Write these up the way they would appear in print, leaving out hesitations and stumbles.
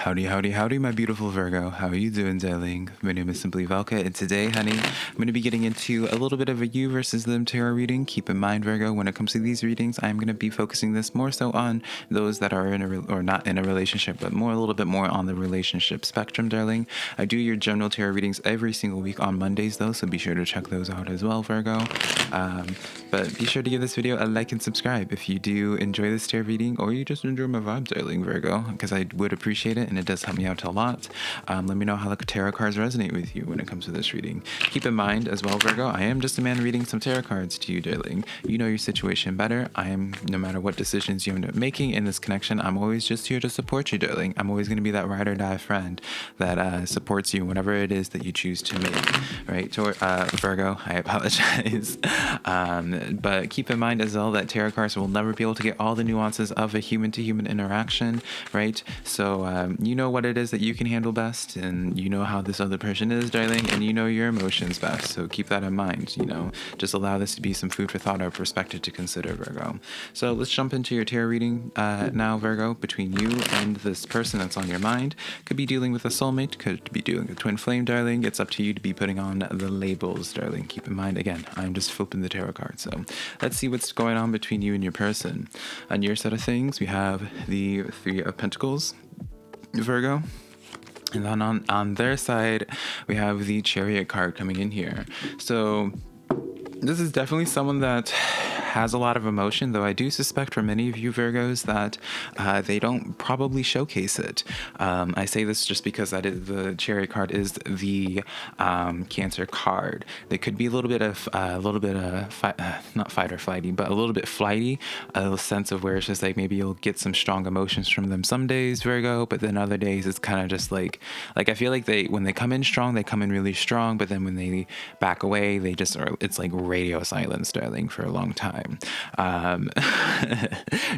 Howdy, howdy, howdy, my beautiful Virgo. How are you doing, darling? My name is SimplyVelca, and today, honey, I'm going to be getting into a little bit of a you versus them tarot reading. Keep in mind, Virgo, when it comes to these readings, I'm going to be focusing this more so on those that are in or not in a relationship, but a little bit more on the relationship spectrum, darling. I do your general tarot readings every single week on Mondays, though, so be sure to check those out as well, Virgo. But be sure to give this video a like and subscribe if you do enjoy this tarot reading, or you just enjoy my vibe, darling, Virgo, because I would appreciate it, and it does help me out a lot. Let me know how the tarot cards resonate with you when it comes to this reading. Keep in mind as well, Virgo, I am just a man reading some tarot cards to you, darling. You know your situation better. I am, no matter what decisions you end up making in this connection, I'm always just here to support you, darling. I'm always going to be that ride or die friend that supports you whatever it is that you choose to make, right? Virgo, I apologize. But keep in mind as well that tarot cards will never be able to get all the nuances of a human-to-human interaction, right? So you know what it is that you can handle best, and you know how this other person is, darling, and you know your emotions best. So keep that in mind, just allow this to be some food for thought or perspective to consider, Virgo. So let's jump into your tarot reading now, Virgo, between you and this person that's on your mind. Could be dealing with a soulmate, could be dealing with a twin flame, darling. It's up to you to be putting on the labels, darling. Keep in mind, again, I'm just flipping the tarot cards. So let's see what's going on between you and your person. On your set of things, we have the Three of Pentacles, Virgo. And then on their side, we have the Chariot card coming in here. So this is definitely someone that has a lot of emotion, though I do suspect for many of you Virgos that they don't probably showcase it. I say this just because the Chariot card is the Cancer card. They could be a little bit not fight or flighty, but a little bit flighty, a sense of where it's just like maybe you'll get some strong emotions from them some days, Virgo, but then other days it's kind of just like I feel like when they come in strong, they come in really strong, but then when they back away, they just are, it's like radio silence, darling, for a long time.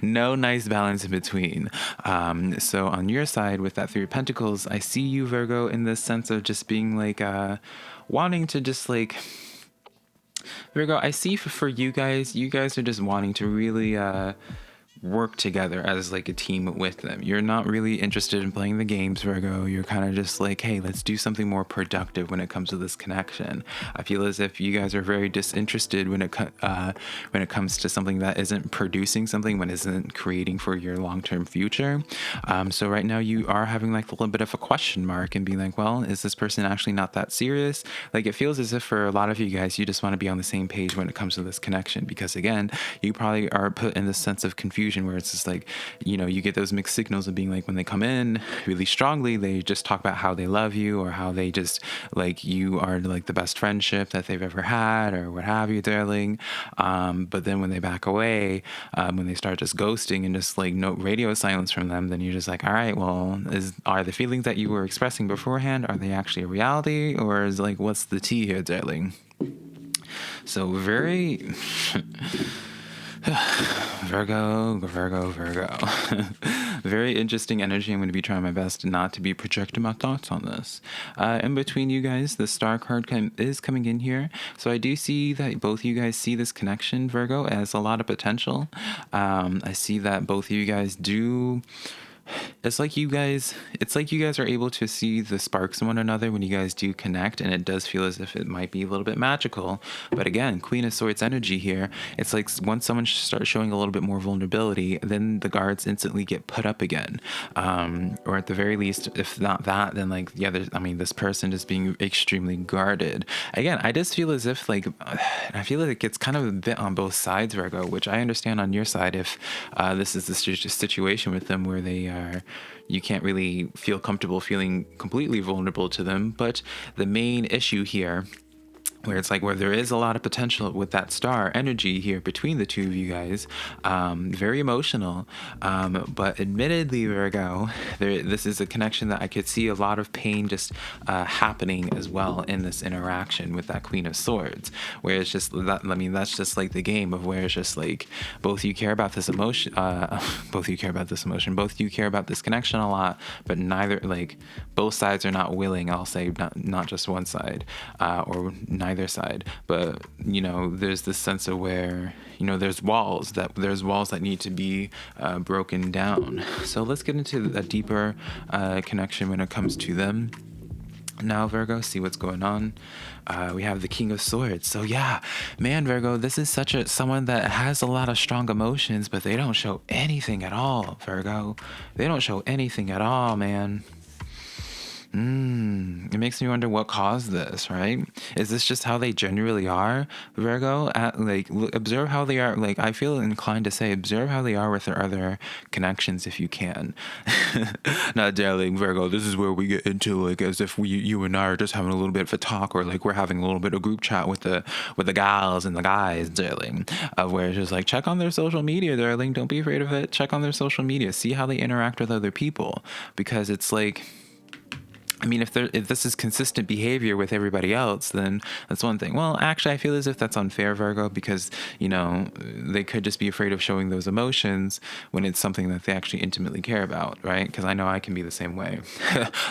No nice balance in between. So on your side with that Three of Pentacles, I see you, Virgo, in this sense of just being like wanting to just like Virgo, I see for you guys are just wanting to really work together as like a team with them. You're not really interested in playing the games, Virgo. You're kind of just like, hey, let's do something more productive when it comes to this connection. I feel as if you guys are very disinterested when it comes to something that isn't producing something, when it isn't creating for your long-term future. So right now you are having like a little bit of a question mark and being like, well, is this person actually not that serious? Like, it feels as if for a lot of you guys, you just want to be on the same page when it comes to this connection, because again, you probably are put in this sense of confusion where it's just like, you get those mixed signals of being like, when they come in really strongly, they just talk about how they love you, or how they just like you are like the best friendship that they've ever had, or what have you, darling. But then when they back away, when they start just ghosting and just like no radio silence from them, then you're just like, all right, well, are the feelings that you were expressing beforehand, are they actually a reality, or is like, what's the tea here, darling? So very Virgo. Very interesting energy. I'm going to be trying my best not to be projecting my thoughts on this. In between you guys, the Star card is coming in here. So I do see that both of you guys see this connection, Virgo, as a lot of potential. I see that both of you guys do... It's like you guys are able to see the sparks in one another when you guys do connect, and it does feel as if it might be a little bit magical. But again, Queen of Swords energy here. It's like once someone starts showing a little bit more vulnerability, then the guards instantly get put up again. Or at the very least, if not that, then like this person is being extremely guarded. Again, I just feel as if I feel like it's kind of a bit on both sides, Virgo, which I understand on your side if this is the situation with them where you can't really feel comfortable feeling completely vulnerable to them. But the main issue here, where it's like where there is a lot of potential with that star energy here between the two of you guys, very emotional, but admittedly, Virgo, this is a connection that I could see a lot of pain just happening as well in this interaction with that Queen of Swords, where it's just that, that's just like the game of where it's just like both of you care about this emotion, both of you care about this connection a lot, but both sides are not willing, I'll say, not just one side, or neither either side, but you know, there's this sense of where, you know, there's walls that need to be broken down. So let's get into a deeper connection when it comes to them. Now, Virgo, see what's going on. We have the King of Swords. So yeah, man, Virgo, this is someone that has a lot of strong emotions, but they don't show anything at all, Virgo. They don't show anything at all, man. It makes me wonder what caused this, right? Is this just how they generally are, Virgo? Observe how they are. Like, I feel inclined to say, observe how they are with their other connections if you can. Not darling, Virgo, this is where we get into, like, as if you and I are just having a little bit of a talk, or like we're having a little bit of group chat with the gals and the guys, darling, of where it's just like, check on their social media, darling. Don't be afraid of it. Check on their social media. See how they interact with other people, because it's like, I mean, if this is consistent behavior with everybody else, then that's one thing. Well, actually, I feel as if that's unfair, Virgo, because, you know, they could just be afraid of showing those emotions when it's something that they actually intimately care about, right? Because I know I can be the same way.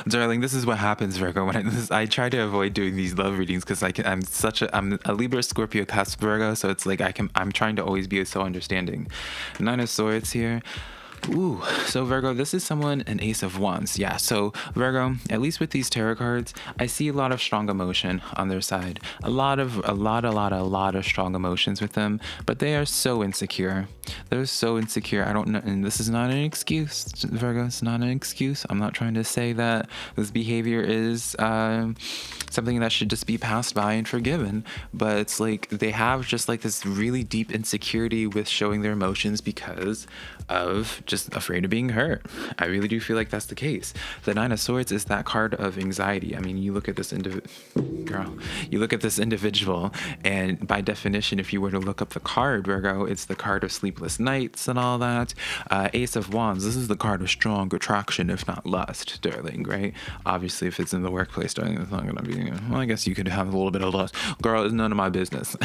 Darling, this is what happens, Virgo, when I try to avoid doing these love readings, because I'm a Libra Scorpio cusp, Virgo, so it's like I'm trying to always be so understanding. Nine of Swords here. Ooh, so Virgo, this is someone, an Ace of Wands. Yeah, so Virgo, at least with these tarot cards, I see a lot of strong emotion on their side. A lot of strong emotions with them, but they are so insecure. They're so insecure. I don't know, and this is not an excuse, Virgo. It's not an excuse. I'm not trying to say that this behavior is something that should just be passed by and forgiven, but it's like they have just like this really deep insecurity with showing their emotions because of just afraid of being hurt. I really do feel like that's the case. The Nine of Swords is that card of anxiety. I mean, you look at this individual, and by definition, if you were to look up the card, Virgo, it's the card of sleepless nights and all that. Ace of Wands, this is the card of strong attraction, if not lust, darling, right? Obviously, if it's in the workplace, darling, it's not gonna be, well, I guess you could have a little bit of lust. Girl, it's none of my business.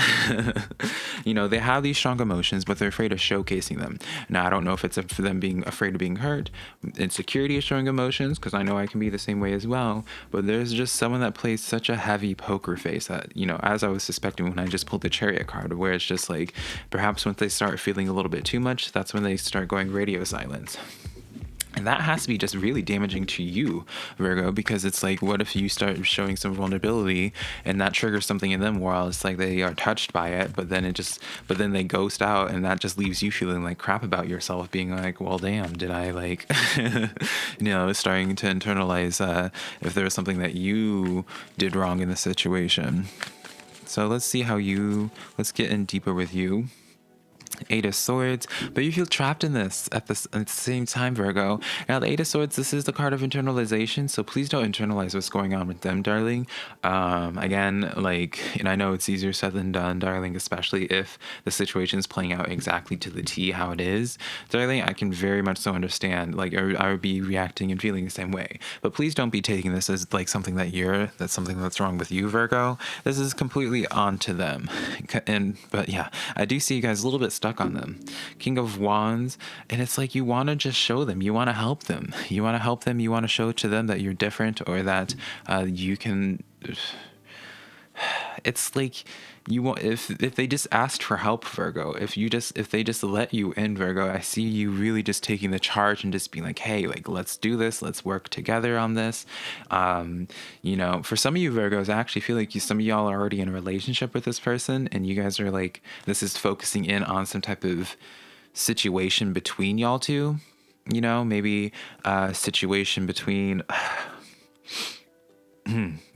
You know, they have these strong emotions, but they're afraid of showcasing them. Now, I don't know if it's for them being afraid of being hurt. Insecurity is showing emotions, because I know I can be the same way as well, but there's just someone that plays such a heavy poker face that, you know, as I was suspecting when I just pulled the Chariot card, where it's just like, perhaps once they start feeling a little bit too much, that's when they start going radio silence. And that has to be just really damaging to you, Virgo, because it's like, what if you start showing some vulnerability and that triggers something in them while it's like they are touched by it, but then they ghost out, and that just leaves you feeling like crap about yourself, being like, well, damn, did I like, you know, starting to internalize if there was something that you did wrong in the situation. So let's get in deeper with you. Eight of Swords, but you feel trapped in this at the same time, Virgo. Now, the Eight of Swords, this is the card of internalization, so please don't internalize what's going on with them, darling. Again, like, and I know it's easier said than done, darling, especially if the situation is playing out exactly to the T how it is, darling. I can very much so understand, like, I would be reacting and feeling the same way, but please don't be taking this as like something that's something that's wrong with you, Virgo. This is completely on to them. But yeah, I do see you guys a little bit stuck on them. King of Wands, and it's like you want to just show them, you want to help them, you want to show to them that you're different, or that you can. It's like you want, if they just asked for help, Virgo, if they just let you in, Virgo, I see you really just taking the charge and just being like, hey, like, let's do this, let's work together on this. You know, for some of you Virgos, I actually feel like some of y'all are already in a relationship with this person, and you guys are like, this is focusing in on some type of situation between y'all two, you know, maybe a situation between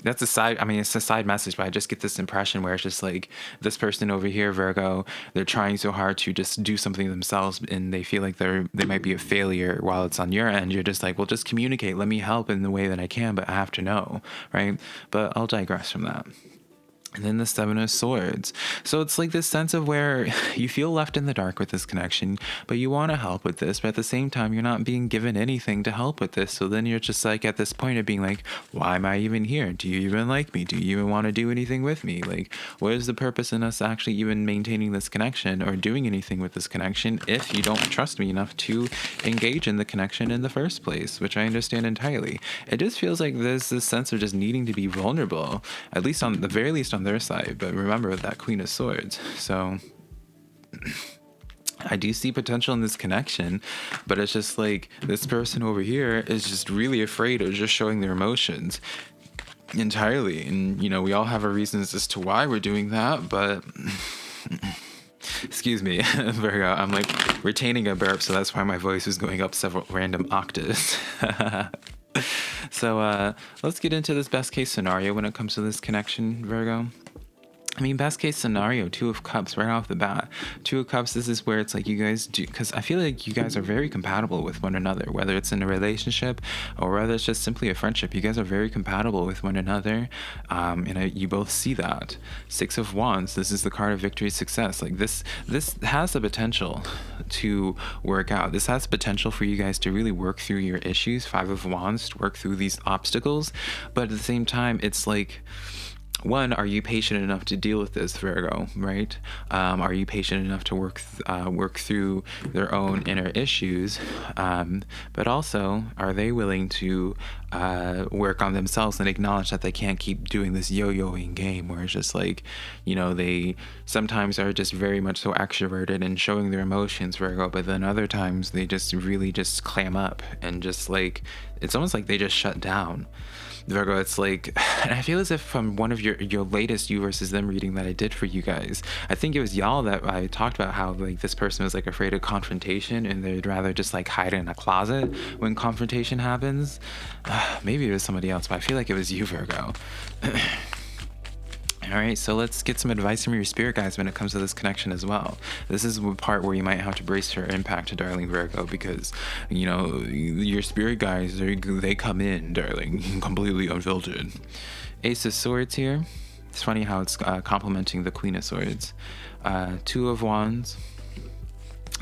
that's a side, I mean, it's a side message, but I just get this impression where it's just like this person over here, Virgo, they're trying so hard to just do something themselves, and they feel like they might be a failure, while it's on your end. You're just like, well, just communicate, let me help in the way that I can, but I have to know, right? But I'll digress from that. And then the Seven of Swords. So it's like this sense of where you feel left in the dark with this connection, but you want to help with this, but at the same time, you're not being given anything to help with this. So then you're just like at this point of being like, why am I even here? Do you even like me? Do you even want to do anything with me? Like, what is the purpose in us actually even maintaining this connection or doing anything with this connection if you don't trust me enough to engage in the connection in the first place, which I understand entirely. It just feels like there's this sense of just needing to be vulnerable, at least on the very least on on their side. But remember that Queen of Swords. So I do see potential in this connection, but it's just like this person over here is just really afraid of just showing their emotions entirely. And, we all have our reasons as to why we're doing that, but excuse me, Virgo, I'm like retaining a burp, so that's why my voice is going up several random octaves. So let's get into this best case scenario when it comes to this connection, Virgo. I mean, best case scenario, 2 of Cups right off the bat. 2 of Cups, this is where it's like you guys do, because I feel like you guys are very compatible with one another, whether it's in a relationship or whether it's just simply a friendship. You guys are very compatible with one another, and you both see that. 6 of Wands, this is the card of victory, success. Like this has the potential to work out. This has potential for you guys to really work through your issues. 5 of Wands, to work through these obstacles, but at the same time, it's like, one, are you patient enough to deal with this, Virgo, right? Are you patient enough to work through their own inner issues? But also, are they willing to work on themselves and acknowledge that they can't keep doing this yo-yoing game where it's just like, they sometimes are just very much so extroverted and showing their emotions, Virgo, but then other times they just really just clam up and just like, it's almost like they just shut down. Virgo, it's like, and I feel as if from one of your latest you versus them reading that I did for you guys, I think it was y'all that I talked about how like this person was like afraid of confrontation and they'd rather just like hide in a closet when confrontation happens. Maybe it was somebody else, but I feel like it was you, Virgo. All right, so let's get some advice from your spirit guides when it comes to this connection as well. This is the part where you might have to brace for impact, darling Virgo, because, your spirit guides, they come in, darling, completely unfiltered. Ace of Swords here. It's funny how it's complementing the Queen of Swords. 2 of Wands.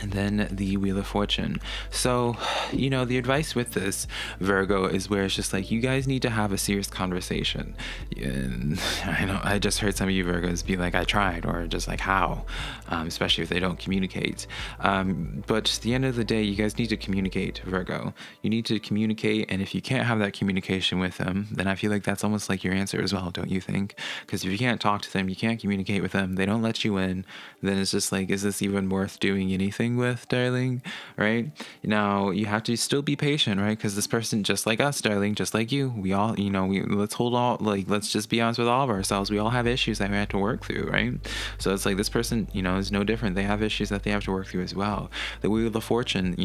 And then the Wheel of Fortune. So, the advice with this, Virgo, is where it's just like, you guys need to have a serious conversation. And I know I just heard some of you Virgos be like, I tried, or just like, how? Especially if they don't communicate. But at the end of the day, you guys need to communicate, Virgo. You need to communicate, and if you can't have that communication with them, then I feel like that's almost like your answer as well, don't you think? Because if you can't talk to them, you can't communicate with them, they don't let you in, then it's just like, is this even worth doing anything with, darling? Right now, you have to still be patient, right? Because this person, just like us, darling, just like you, we all, let's just be honest with all of ourselves. We all have issues that we have to work through, right? So it's like this person, is no different. They have issues that they have to work through as well. The Wheel of Fortune,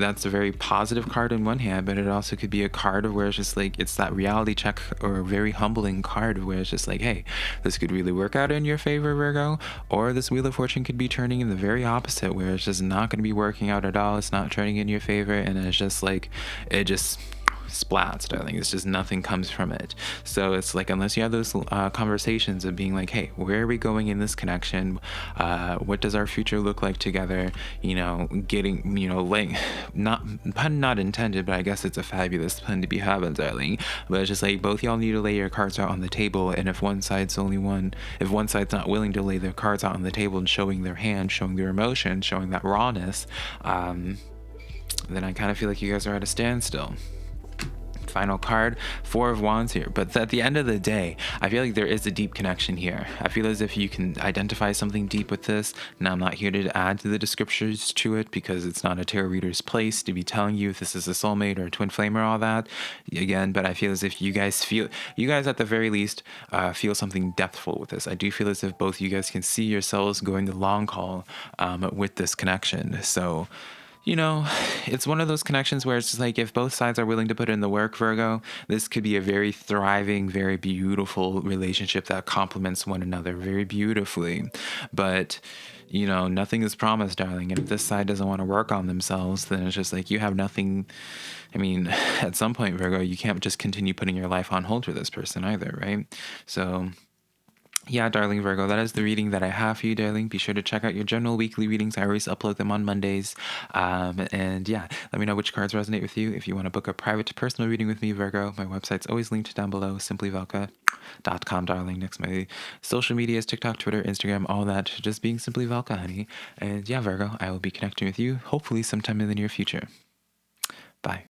that's a very positive card in one hand, but it also could be a card where it's just like, it's that reality check, or a very humbling card where it's just like, hey, this could really work out in your favor, Virgo, or this Wheel of Fortune could be turning in the very opposite, where it's just not going to be working out at all. It's not turning in your favor, and it's just like, it just splats, darling. It's just nothing comes from it. So it's like, unless you have those conversations of being like, hey, where are we going in this connection? What does our future look like together? Getting, like, pun not intended, but I guess it's a fabulous pun to be having, darling. But it's just like, both y'all need to lay your cards out on the table, and if one side's not willing to lay their cards out on the table and showing their hand, showing their emotion, showing that rawness, then I kind of feel like you guys are at a standstill. Final card, 4 of Wands here. But at the end of the day, I feel like there is a deep connection here. I feel as if you can identify something deep with this. Now, I'm not here to add to the descriptions to it, because it's not a tarot reader's place to be telling you if this is a soulmate or a twin flame or all that. Again, but I feel as if you guys at the very least feel something depthful with this. I do feel as if both you guys can see yourselves going the long haul with this connection. So, it's one of those connections where it's just like, if both sides are willing to put in the work, Virgo, this could be a very thriving, very beautiful relationship that complements one another very beautifully. But, nothing is promised, darling. And if this side doesn't want to work on themselves, then it's just like, you have nothing. I mean, at some point, Virgo, you can't just continue putting your life on hold for this person either, right? So, yeah, darling Virgo, that is the reading that I have for you, darling. Be sure to check out your general weekly readings. I always upload them on Mondays. And yeah, let me know which cards resonate with you. If you want to book a private personal reading with me, Virgo, my website's always linked down below, SimplyVelca.com, darling. Next, my social medias, TikTok, Twitter, Instagram, all that. Just being Simply Velca, honey. And yeah, Virgo, I will be connecting with you hopefully sometime in the near future. Bye.